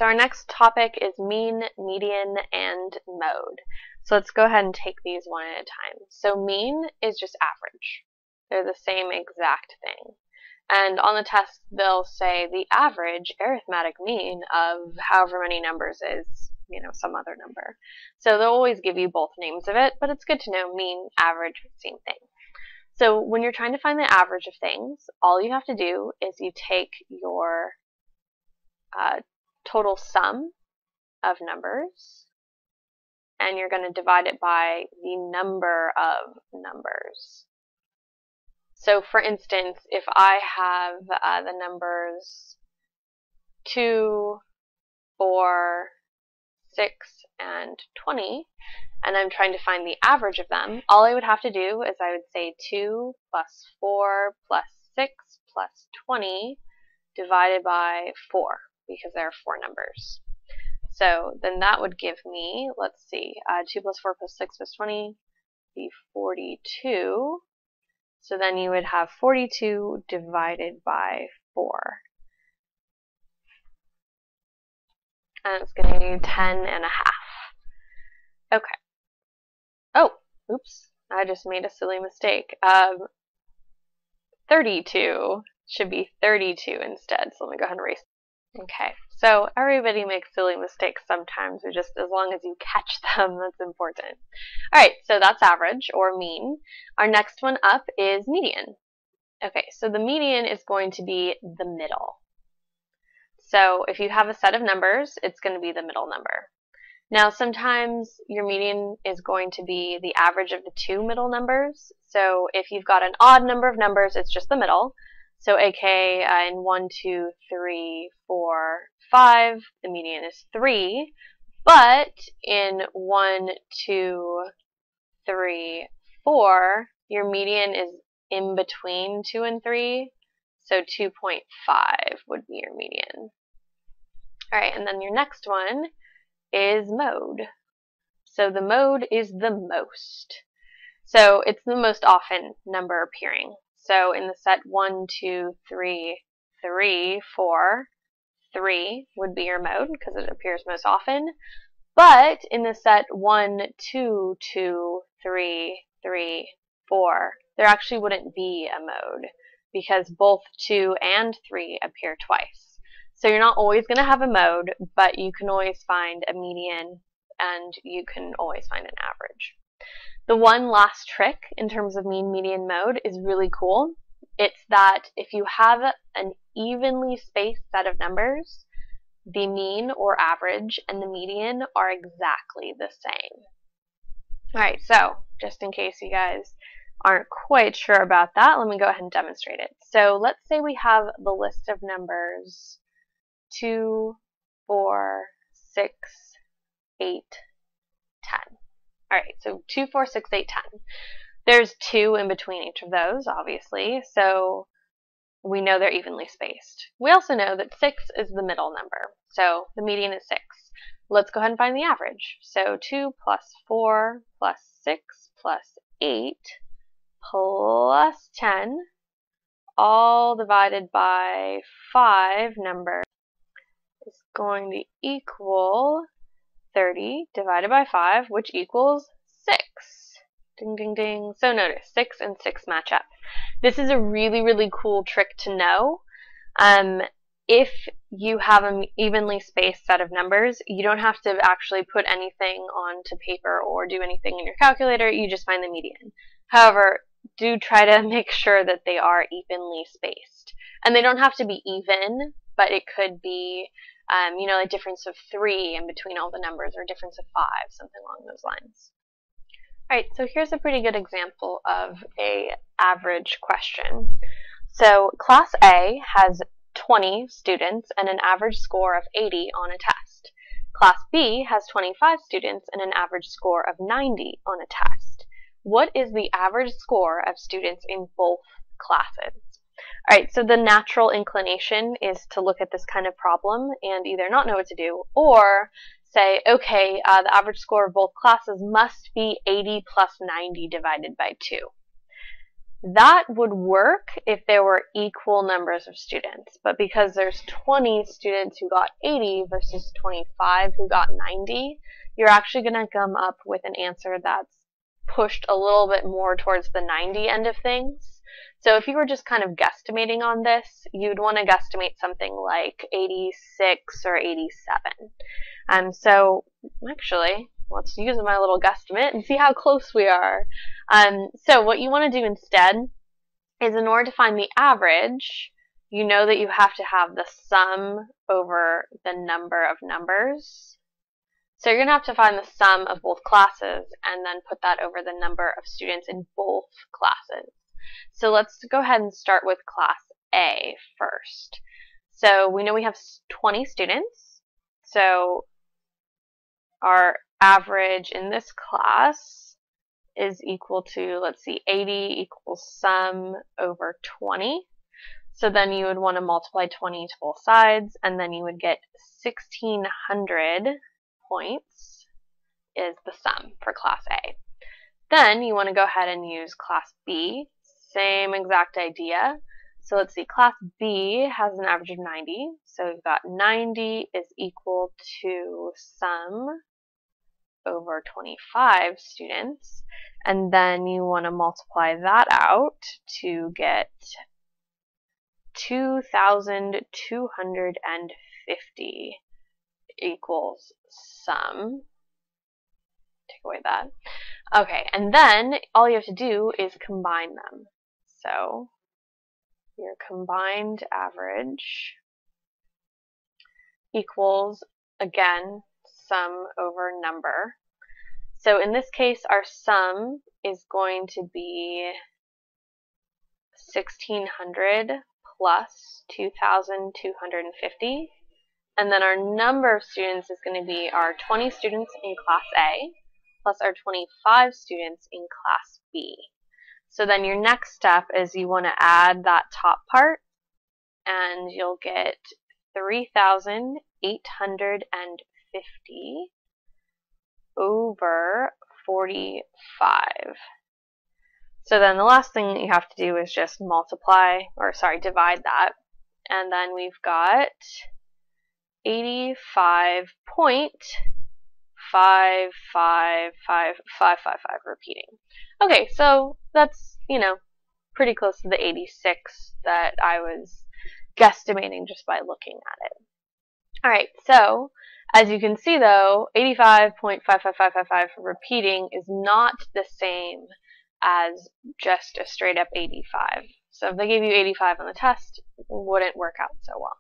so our next topic is mean, median, and mode. So let's go ahead and take these one at a time. So mean is just average. They're the same exact thing. And on the test, they'll say the average arithmetic mean of however many numbers is, some other number. So they'll always give you both names of it, but it's good to know mean, average, same thing. So when you're trying to find the average of things, all you have to do is you take your total sum of numbers, and you're going to divide it by the number of numbers. So for instance, if I have the numbers 2, 4, 6, and 20, and I'm trying to find the average of them, all I would have to do is I would say 2 plus 4 plus 6 plus 20 divided by 4, because there are 4 numbers. So then that would give me, let's see, 2 plus 4 plus 6 plus 20 be 42. So then you would have 42 divided by 4. And it's going to be 10 and a half. Okay. Oh, oops. I just made a silly mistake. 32 should be 32 instead. So let me go ahead and erase. Okay. So everybody makes silly mistakes sometimes. Just as long as you catch them, that's important. All right. So that's average or mean. Our next one up is median. Okay. So the median is going to be the middle. So if you have a set of numbers, it's going to be the middle number. Now sometimes your median is going to be the average of the 2 middle numbers. So if you've got an odd number of numbers, it's just the middle. So aka in 1, 2, 3, 4, 5, the median is 3. But in 1, 2, 3, 4, your median is in between 2 and 3. So 2.5 would be your median. Alright, and then your next one is mode. So the mode is the most. So it's the most often number appearing. So in the set 1, 2, 3, 3, 4, 3 would be your mode because it appears most often. But in the set 1, 2, 2, 3, 3, 4, there actually wouldn't be a mode because both 2 and 3 appear twice. So you're not always going to have a mode, but you can always find a median and you can always find an average. The one last trick in terms of mean, median, mode is really cool. It's that if you have an evenly spaced set of numbers, the mean or average and the median are exactly the same. Alright, so just in case you guys aren't quite sure about that, let me go ahead and demonstrate it. So let's say we have the list of numbers 2, 4, 6, 8, 10. Alright, so 2, 4, 6, 8, 10. There's 2 in between each of those, obviously, so we know they're evenly spaced. We also know that 6 is the middle number, so the median is 6. Let's go ahead and find the average. So 2 plus 4 plus 6 plus 8 plus 10, all divided by 5 numbers, is going to equal 30 divided by 5, which equals 6. Ding, ding, ding. So notice, 6 and 6 match up. This is a really, really cool trick to know. If you have an evenly spaced set of numbers, you don't have to actually put anything onto paper or do anything in your calculator. You just find the median. However, do try to make sure that they are evenly spaced. And they don't have to be even, but it could be a difference of 3 in between all the numbers, or a difference of 5, something along those lines. Alright, so here's a pretty good example of an average question. So Class A has 20 students and an average score of 80 on a test. Class B has 25 students and an average score of 90 on a test. What is the average score of students in both classes? Alright, so the natural inclination is to look at this kind of problem and either not know what to do or say, okay, the average score of both classes must be 80 plus 90 divided by 2. That would work if there were equal numbers of students, but because there's 20 students who got 80 versus 25 who got 90, you're actually going to come up with an answer that's pushed a little bit more towards the 90 end of things. So if you were just kind of guesstimating on this, you'd want to guesstimate something like 86 or 87. So actually, let's use my little guesstimate and see how close we are. So what you want to do instead is, in order to find the average, you know that you have to have the sum over the number of numbers. So you're going to have to find the sum of both classes and then put that over the number of students in both classes. So let's go ahead and start with class A first. So we know we have 20 students. So our average in this class is equal to, let's see, 80 equals sum over 20. So then you would want to multiply 20 to both sides, and then you would get 1,600 points is the sum for class A. Then you want to go ahead and use class B, same exact idea. So let's see, class B has an average of 90. So we've got 90 is equal to sum over 25 students. And then you want to multiply that out to get 2,250 equals sum. Take away that. Okay, and then all you have to do is combine them. So your combined average equals, again, sum over number. So in this case, our sum is going to be 1,600 plus 2,250. And then our number of students is going to be our 20 students in class A plus our 25 students in class B. So then your next step is you want to add that top part, and you'll get 3,850 over 45. So then the last thing that you have to do is just divide that. And then we've got 85.55555 repeating. Okay, so that's, pretty close to the 86 that I was guesstimating just by looking at it. Alright, so as you can see though, 85.55555 repeating is not the same as just a straight up 85. So if they gave you 85 on the test, it wouldn't work out so well.